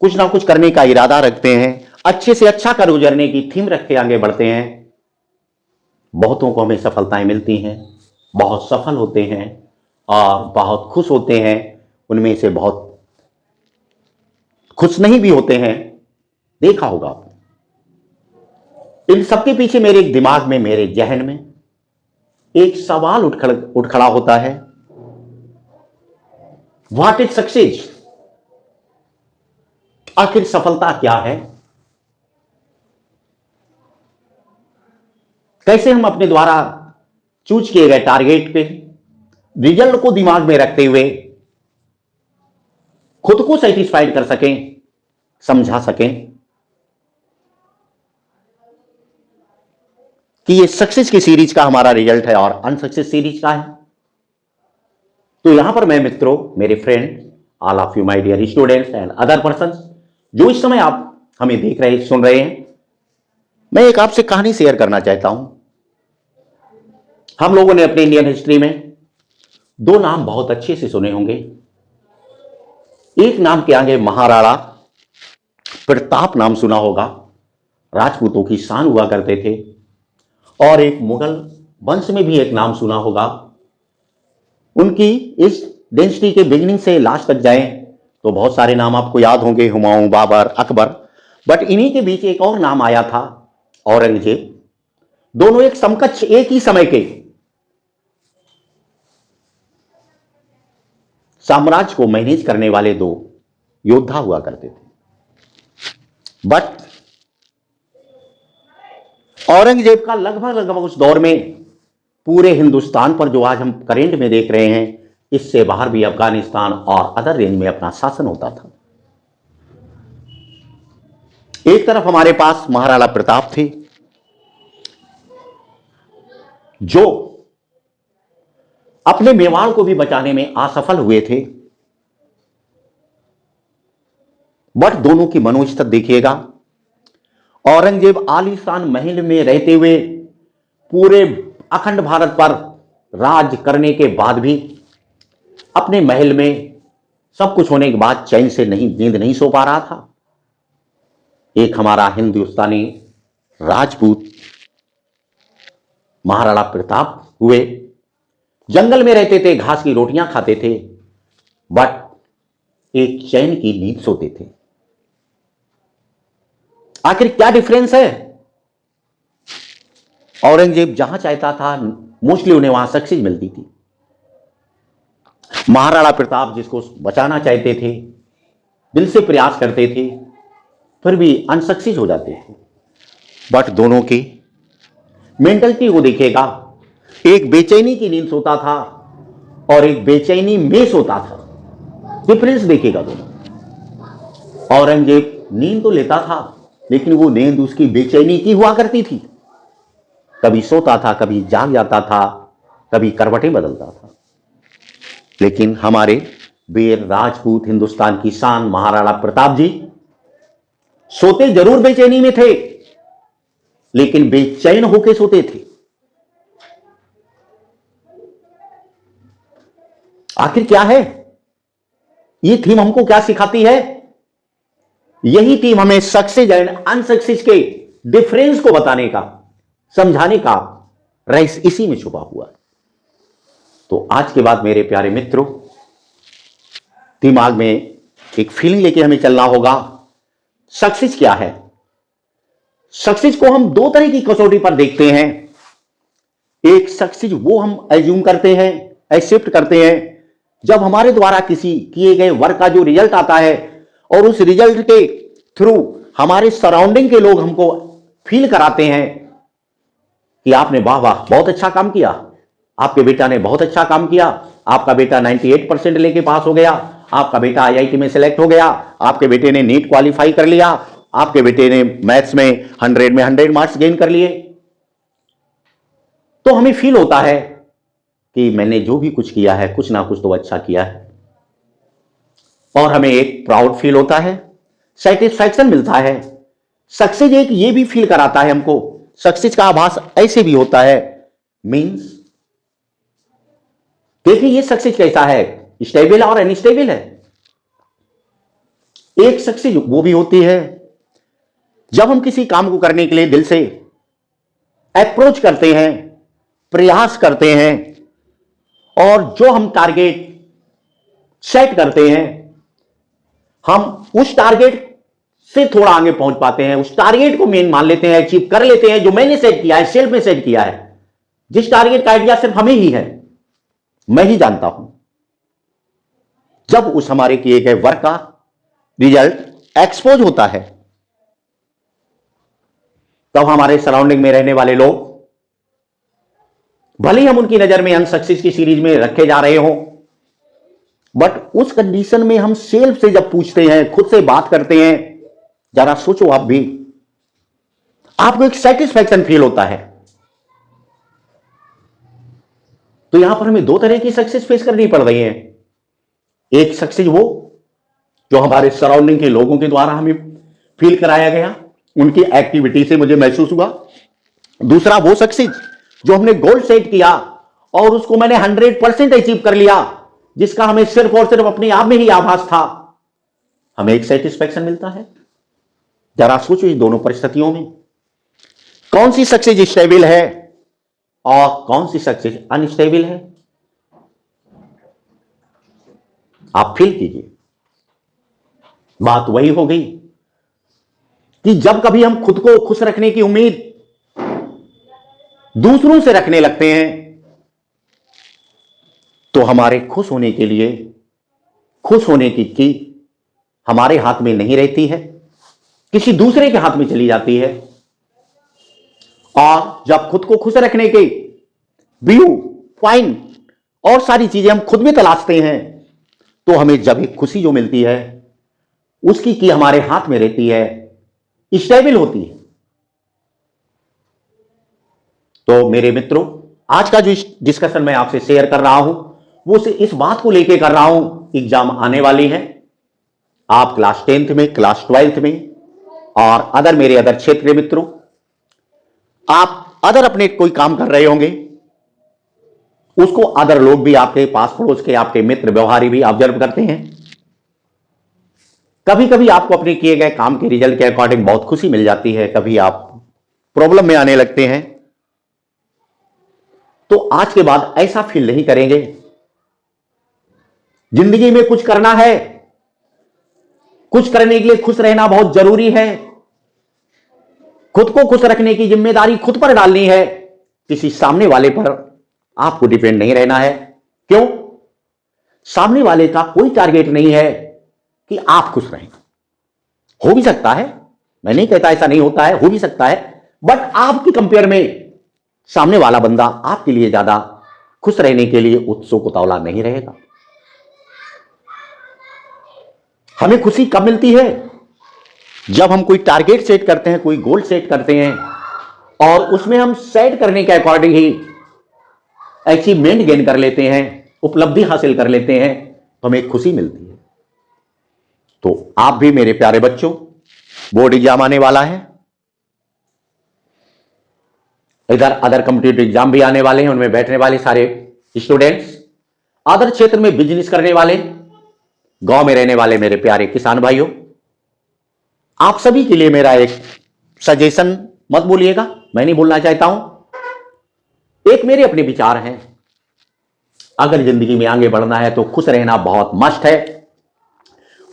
कुछ ना कुछ करने का इरादा रखते हैं, अच्छे से अच्छा कर गुजरने की थीम रख के आगे बढ़ते हैं। बहुतों को हमें सफलताएं मिलती हैं, बहुत सफल होते हैं और बहुत खुश होते हैं। उनमें से बहुत खुश नहीं भी होते हैं, देखा होगा आपने। इन सबके पीछे मेरे दिमाग में, मेरे जहन में एक सवाल उठ खड़ा होता है, व्हाट इज सक्सेस? आखिर सफलता क्या है? कैसे हम अपने द्वारा चूज किए गए टारगेट पे रिजल्ट को दिमाग में रखते हुए खुद को सेटिस्फाइड कर सकें, समझा सकें कि ये सक्सेस की सीरीज का हमारा रिजल्ट है और अनसक्सेस सीरीज का है। तो यहां पर मैं मित्रों, मेरे friend, all of you my dear students and other person जो इस समय आप हमें देख रहे, सुन रहे हैं, मैं एक आपसे कहानी शेयर करना चाहता हूं। हम लोगों ने अपने इंडियन हिस्ट्री में दो नाम बहुत अच्छे से सुने होंगे। एक नाम के आगे महाराणा प्रताप नाम सुना होगा, राजपूतों की शान हुआ करते थे। और एक मुगल वंश में भी एक नाम सुना होगा। उनकी इस डेंसिटी के बिगिनिंग से लास्ट तक जाएं तो बहुत सारे नाम आपको याद होंगे, हुमायूं, बाबर, अकबर। बट इन्हीं के बीच एक और नाम आया था, औरंगजेब। दोनों एक समकक्ष, एक ही समय के साम्राज्य को मैनेज करने वाले दो योद्धा हुआ करते थे। बट औरंगजेब का लगभग उस दौर में पूरे हिंदुस्तान पर जो आज हम करेंट में देख रहे हैं, इससे बाहर भी अफगानिस्तान और अदर रेंज में अपना शासन होता था। एक तरफ हमारे पास महाराणा प्रताप थे जो अपने मेवाड़ को भी बचाने में असफल हुए थे। बट दोनों की मनोस्थिति देखिएगा। औरंगजेब आलीशान महल में रहते हुए पूरे अखंड भारत पर राज करने के बाद भी अपने महल में सब कुछ होने के बाद चैन से नींद नहीं सो पा रहा था। एक हमारा हिंदुस्तानी राजपूत महाराणा प्रताप हुए, जंगल में रहते थे, घास की रोटियां खाते थे, बट एक चैन की नींद सोते थे। आखिर क्या डिफरेंस है? औरंगजेब जहां चाहता था मोस्टली उन्हें वहां सक्सेस मिलती थी। महाराणा प्रताप जिसको बचाना चाहते थे, दिल से प्रयास करते थे, फिर भी अनसक्सेस हो जाते थे। बट दोनों की मेंटलिटी को देखिएगा, एक बेचैनी की नींद सोता था और एक बेचैनी में सोता था। डिफरेंस देखिएगा दोनों। औरंगजेब नींद तो लेता था, लेकिन वो नींद उसकी बेचैनी की हुआ करती थी। कभी सोता था, कभी जाग जाता था, कभी करवटें बदलता था। लेकिन हमारे वीर राजपूत हिंदुस्तान की शान महाराणा प्रताप जी सोते जरूर बेचैनी में थे, लेकिन बेचैन होकर सोते थे। आखिर क्या है ये थीम? हमको क्या सिखाती है? यही थीम हमें सक्सेस एंड अनसक्सेस के डिफरेंस को बताने का, समझाने का रहस्य इसी में छुपा हुआ है। तो आज के बाद मेरे प्यारे मित्रों, दिमाग में एक फीलिंग लेके हमें चलना होगा। सक्सेस क्या है? सक्सेस को हम दो तरह की कसौटी पर देखते हैं। एक सक्सेस वो हम एज्यूम करते हैं, एक्सेप्ट करते हैं, जब हमारे द्वारा किसी किए गए वर्क का जो रिजल्ट आता है और उस रिजल्ट के थ्रू हमारे सराउंडिंग के लोग हमको फील कराते हैं कि आपने वाह वाह बहुत अच्छा काम किया, आपके बेटा ने बहुत अच्छा काम किया, आपका बेटा 98% लेके पास हो गया, आपका बेटा आईआईटी में सिलेक्ट हो गया, आपके बेटे ने नीट क्वालिफाई कर लिया, आपके बेटे ने मैथ्स में 100 में 100 मार्क्स गेन कर लिए। तो हमें फील होता है कि मैंने जो भी कुछ किया है, कुछ ना कुछ तो अच्छा किया है, और हमें एक प्राउड फील होता है, सेटिस्फैक्शन मिलता है। सक्सेस एक ये भी फील कराता है हमको, सक्सेस का आभास ऐसे भी होता है, मींस देखिए ये सक्सेस कैसा है, स्टेबल और अनस्टेबल है। एक सक्सेस वो भी होती है जब हम किसी काम को करने के लिए दिल से अप्रोच करते हैं, प्रयास करते हैं, और जो हम टारगेट सेट करते हैं, हम उस टारगेट से थोड़ा आगे पहुंच पाते हैं, उस टारगेट को मेन मान लेते हैं, अचीव कर लेते हैं जो मैंने सेट किया है, सेल्फ में सेट किया है, जिस टारगेट का आइडिया सिर्फ हमें ही है, मैं ही जानता हूं। जब उस हमारे किए गए वर्क का रिजल्ट एक्सपोज होता है, तब हमारे सराउंडिंग में रहने वाले लोग, भले ही हम उनकी नजर में अनसक्सेस की सीरीज में रखे जा रहे हों, बट उस कंडीशन में हम सेल्फ से जब पूछते हैं, खुद से बात करते हैं, जरा सोचो आप भी, आपको एक सेटिस्फैक्शन फील होता है। तो यहां पर हमें दो तरह की सक्सेस फेस करनी पड़ रही है। एक सक्सेस वो जो हमारे सराउंडिंग के लोगों के द्वारा हमें फील कराया गया, उनकी एक्टिविटी से मुझे महसूस हुआ। दूसरा वो सक्सेस जो हमने गोल सेट किया और उसको मैंने 100% अचीव कर लिया, जिसका हमें सिर्फ और सिर्फ अपने आप में ही आभास था, हमें एक सेटिस्फैक्शन मिलता है। जरा सोचो इस दोनों परिस्थितियों में कौन सी सक्सेस स्टेबल है और कौन सी सक्सेस अनस्टेबल है। आप फील कीजिए। बात वही हो गई कि जब कभी हम खुद को खुश रखने की उम्मीद दूसरों से रखने लगते हैं, तो हमारे खुश होने के लिए, खुश होने की हमारे हाथ में नहीं रहती है, किसी दूसरे के हाथ में चली जाती है। और जब खुद को खुश रखने के व्यू पॉइंट और सारी चीजें हम खुद में तलाशते हैं, तो हमें जब एक खुशी जो मिलती है उसकी की हमारे हाथ में रहती है, स्टेबल होती है। तो मेरे मित्रों, आज का जो डिस्कशन मैं आपसे शेयर कर रहा हूं वो इस बात को लेकर कर रहा हूं, एग्जाम आने वाली है, आप क्लास 10th में, क्लास 12th में और अदर मेरे अदर क्षेत्र के मित्रों, आप अदर अपने कोई काम कर रहे होंगे, उसको अदर लोग भी, आपके पास पड़ोस के आपके मित्र व्यवहारी भी ऑब्जर्व करते हैं। कभी कभी आपको अपने किए गए काम के रिजल्ट के अकॉर्डिंग बहुत खुशी मिल जाती है, कभी आप प्रॉब्लम में आने लगते हैं। तो आज के बाद ऐसा फील नहीं करेंगे। जिंदगी में कुछ करना है, कुछ करने के लिए खुश रहना बहुत जरूरी है। खुद को खुश रखने की जिम्मेदारी खुद पर डालनी है, किसी सामने वाले पर आपको डिपेंड नहीं रहना है। क्यों? सामने वाले का कोई टारगेट नहीं है कि आप खुश रहें। हो भी सकता है, मैं नहीं कहता ऐसा नहीं होता है, हो भी सकता है, बट आपकी कंपेयर में सामने वाला बंदा आपके लिए ज्यादा खुश रहने के लिए उत्सुक उतावला नहीं रहेगा। हमें खुशी कब मिलती है? जब हम कोई टारगेट सेट करते हैं, कोई गोल सेट करते हैं और उसमें हम सेट करने के अकॉर्डिंग ही अचीवमेंट गेन कर लेते हैं, उपलब्धि हासिल कर लेते हैं, तो हमें खुशी मिलती है। तो आप भी मेरे प्यारे बच्चों, बोर्ड एग्जाम आने वाला है, इधर अदर कॉम्पिटिटिव एग्जाम भी आने वाले हैं, उनमें बैठने वाले सारे स्टूडेंट्स, अदर क्षेत्र में बिजनेस करने वाले, गांव में रहने वाले मेरे प्यारे किसान भाइयों, आप सभी के लिए मेरा एक सजेशन, मत बोलिएगा, मैं नहीं बोलना चाहता हूं, एक मेरे अपने विचार हैं। अगर जिंदगी में आगे बढ़ना है तो खुश रहना बहुत मस्ट है।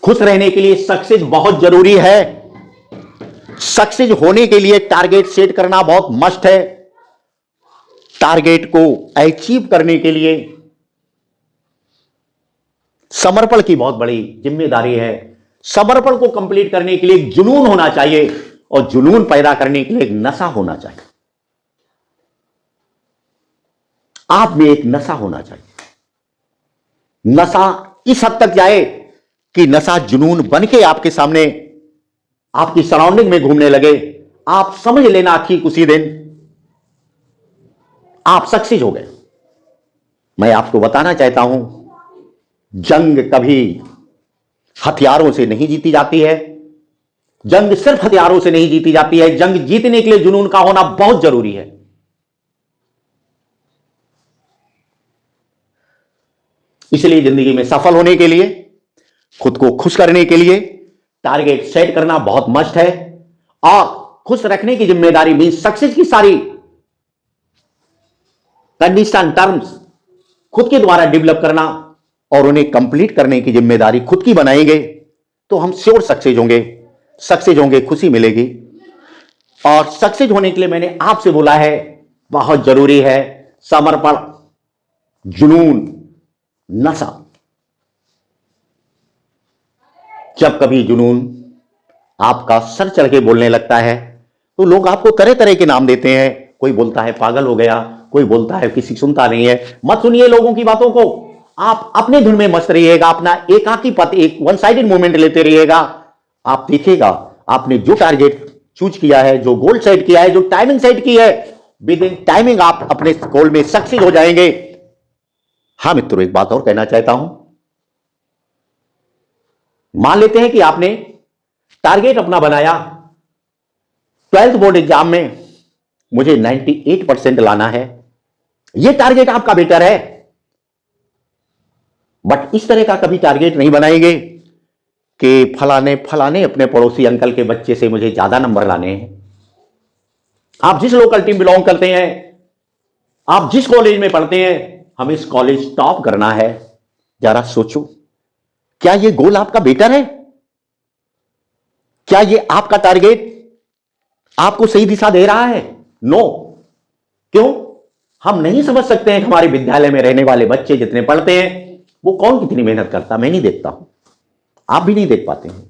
खुश रहने के लिए सक्सेस बहुत जरूरी है। सक्सेस होने के लिए टारगेट सेट करना बहुत मस्ट है। टारगेट को अचीव करने के लिए समर्पण की बहुत बड़ी जिम्मेदारी है। समर्पण को कंप्लीट करने के लिए एक जुनून होना चाहिए और जुनून पैदा करने के लिए एक नशा होना चाहिए। आप में एक नशा होना चाहिए। नशा इस हद तक जाए कि नशा जुनून बन के आपके सामने, आपकी सराउंडिंग में घूमने लगे। आप समझ लेना कि उसी दिन आप सक्सेस हो गए। मैं आपको बताना चाहता हूं, जंग कभी हथियारों से नहीं जीती जाती है। जंग सिर्फ हथियारों से नहीं जीती जाती है। जंग जीतने के लिए जुनून का होना बहुत जरूरी है। इसलिए जिंदगी में सफल होने के लिए, खुद को खुश करने के लिए टारगेट सेट करना बहुत मस्ट है, और खुश रखने की जिम्मेदारी मीन सक्सेस की सारी कंडीशन टर्म्स खुद के द्वारा डेवलप करना और उन्हें कंप्लीट करने की जिम्मेदारी खुद की बनाएंगे तो हम श्योर सक्सेस होंगे, खुशी मिलेगी। और सक्सेस होने के लिए मैंने आपसे बोला है, बहुत जरूरी है समर्पण, जुनून, नशा। जब कभी जुनून आपका सर चढ़ के बोलने लगता है तो लोग आपको तरह तरह के नाम देते हैं। कोई बोलता है पागल हो गया, कोई बोलता है किसी सुनता नहीं है। मत सुनिए लोगों की बातों को, आप अपने धुन में मस्त रहिएगा, अपना एकाकी पथ, एक वन साइडेड मूवमेंट लेते रहिएगा। आप देखिएगा आपने जो टारगेट चूज किया है, जो गोल सेट किया है, जो टाइमिंग सेट की है, विद इन टाइमिंग आप अपने गोल में सक्सेस हो जाएंगे। हाँ मित्रों, एक बात और कहना चाहता हूं। मान लेते हैं कि आपने टारगेट अपना बनाया 12th बोर्ड एग्जाम में मुझे 98% लाना है, यह टारगेट आपका बेटर है। बट इस तरह का कभी टारगेट नहीं बनाएंगे कि फलाने अपने पड़ोसी अंकल के बच्चे से मुझे ज्यादा नंबर लाने हैं। आप जिस लोकल टीम बिलोंग करते हैं, आप जिस कॉलेज में पढ़ते हैं, हमें इस कॉलेज टॉप करना है। जरा सोचो, क्या यह गोल आपका बेटर है? क्या यह आपका टारगेट आपको सही दिशा दे रहा है? नो। क्यों? हम नहीं समझ सकते हैं कि हमारे विद्यालय में रहने वाले बच्चे जितने पढ़ते हैं वो कौन कितनी मेहनत करता। मैं नहीं देखता हूं, आप भी नहीं देख पाते हैं।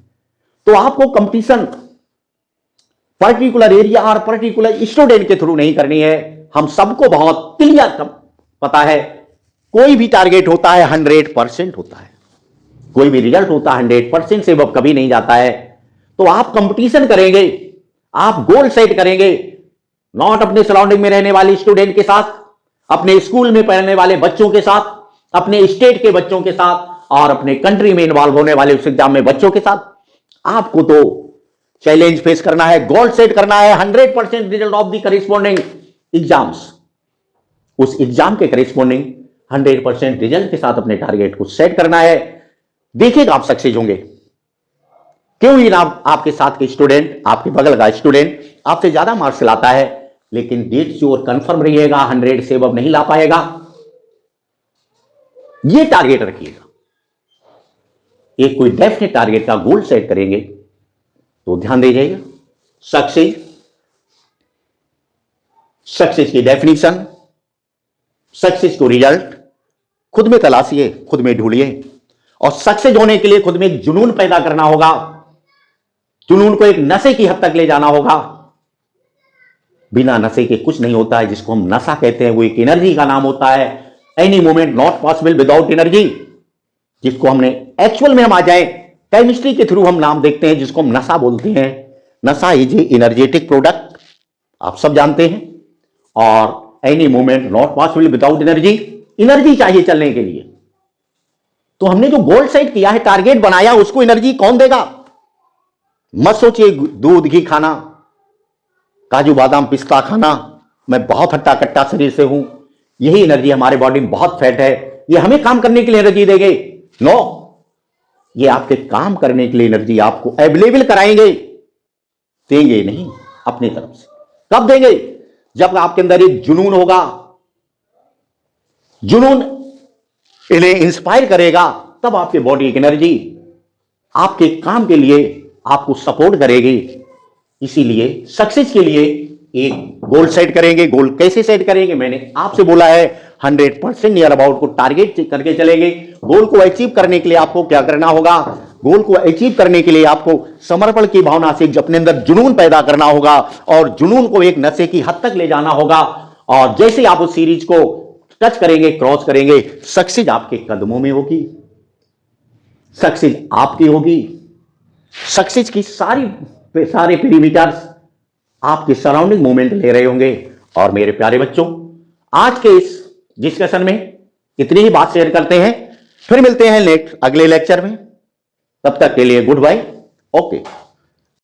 तो आपको कंपटीशन पर्टिकुलर एरिया और पर्टिकुलर स्टूडेंट के थ्रू नहीं करनी है। हम सबको बहुत क्लियर पता है, कोई भी टारगेट होता है 100% होता है, कोई भी रिजल्ट होता है 100% से वो कभी नहीं जाता है। तो आप कंपटीशन करेंगे, आप गोल सेट करेंगे, नॉट अपने सराउंडिंग में रहने वाले स्टूडेंट के साथ, अपने स्कूल में पढ़ने वाले बच्चों के साथ, अपने स्टेट के बच्चों के साथ, और अपने कंट्री में इन्वॉल्व होने वाले उस एग्जाम में बच्चों के साथ। आपको तो चैलेंज फेस करना है, गोल सेट करना है, 100% result of the corresponding exams, उस एग्जाम के करेस्पॉन्डिंग 100% रिजल्ट के साथ अपने टारगेट को सेट करना है। देखिएगा आप सक्सेस होंगे। क्यों ही ना आपके साथ के स्टूडेंट, आपके बगल का स्टूडेंट आपसे ज्यादा मार्क्स लाता है, लेकिन डेट श्योर कंफर्म रहिएगा 100 से अब नहीं ला पाएगा। ये टारगेट रखिएगा, एक कोई डेफिनेट टारगेट का गोल सेट करेंगे तो ध्यान दीजिएगा। सक्सेस की डेफिनेशन, सक्सेस को रिजल्ट खुद में तलाशिए, खुद में ढूंढिए। और सक्सेस होने के लिए खुद में एक जुनून पैदा करना होगा, जुनून को एक नशे की हद तक ले जाना होगा। बिना नशे के कुछ नहीं होता है। जिसको हम नशा कहते हैं वो एक एनर्जी का नाम होता है। Any moment not possible without energy. जिसको हमने एक्चुअल में हम आ जाए, केमिस्ट्री के थ्रू हम नाम देखते हैं जिसको हम नशा बोलते हैं। नशा इज ए एनर्जेटिक प्रोडक्ट, आप सब जानते हैं। और any moment not possible without energy, energy चाहिए चलने के लिए। तो हमने जो गोल सेट किया है, टारगेट बनाया, उसको एनर्जी कौन देगा? मत सोचिए दूध घी खाना, काजू बादाम पिस्ता खाना, मैं बहुत हट्टा कट्टा शरीर से हूं, यही एनर्जी हमारे बॉडी में बहुत फैट है, ये हमें काम करने के लिए एनर्जी देंगे। नो, ये आपके काम करने के लिए एनर्जी आपको अवेलेबल कराएंगे, देंगे नहीं अपनी तरफ से। कब देंगे? जब आपके अंदर एक जुनून होगा, जुनून इन्हें इंस्पायर करेगा, तब आपके बॉडी की एनर्जी आपके काम के लिए आपको सपोर्ट करेगी। इसीलिए सक्सेस के लिए एक गोल सेट करेंगे। गोल कैसे सेट करेंगे? मैंने आपसे बोला है 100% नियर अबाउट को टारगेट करके चलेंगे। गोल को अचीव करने के लिए आपको क्या करना होगा? गोल को अचीव करने के लिए आपको समर्पण की भावना से अपने अंदर जुनून पैदा करना होगा और जुनून को एक नशे की हद तक ले जाना होगा। और जैसे आप उस सीरीज को टच करेंगे, क्रॉस करेंगे, सक्सेस आपके कदमों में होगी, सक्सेस आपकी होगी। सक्सेस की सारे पेरीमीटर्स आपके सराउंडिंग मूवमेंट ले रहे होंगे। और मेरे प्यारे बच्चों, आज के इस डिस्कशन में इतनी ही बात शेयर करते हैं, फिर मिलते हैं अगले लेक्चर में। तब तक के लिए गुड बाय, ओके।